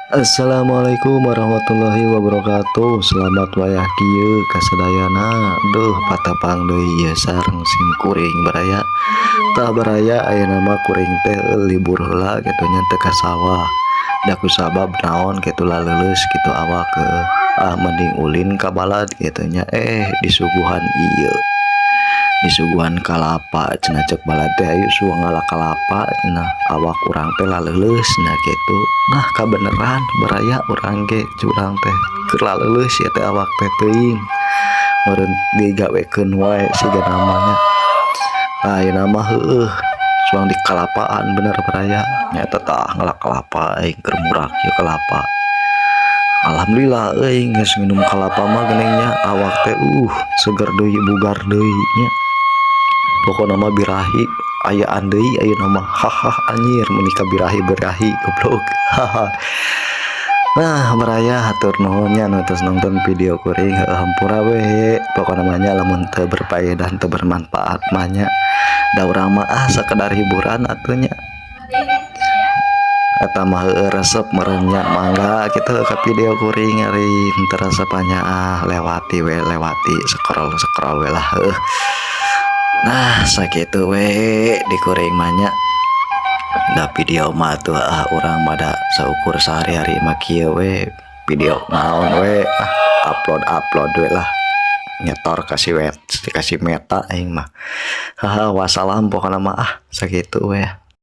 Assalamualaikum warahmatullahi wabarakatuh. Selamat wayah kieu kasadayana. Duh patapang deui ieu sareng sim kuring baraya. Tah baraya ayeuna mah kuring teh libur heula kitu nya teu ka sawah. Da kusabab naon kitu laleuleus kitu awak mending ulin ka balad kitu nya disuguhan ieu. Disuguhan kalapa cenah cek balad teh ayo suang ngala kalapa cenah awak urang teh laleuleus nah kitu. Nah kabeneran baraya urang ge curang teh keur laleuleus ya teh awak teh teuing meureun digawekeun wae siga namanya. Ayeuna mah heueuh suang di kalapaan bener baraya nyaeta tah ngala kalapa aing keur murah ieu kalapa. Alhamdulillah euy geus nginum kalapa mah geuningnya awak teh seger deui bugar deui nya. Pokona mah birahi ayaan deui ayeuna mah anjir mun ka birahi goblok. Nah baraya hatur nuhun nya nu tos nonton video kuring hampura we pokona mah nya lamun teu berfaedah teu bermanfaat mah nya da urang mah sakedar hiburan atuh nya. Eta mah resep meureun nya mangga kitu ka video kuring ari teu resepnya lewati scroll we lah. Nah sakitu we di kuring mah nya da video mah tuh urang mah da saukur sehari-hari mah kieu we video naon we upload we lah nyetor kasih meta aing mah. Wassalam pokona mah sakitu we.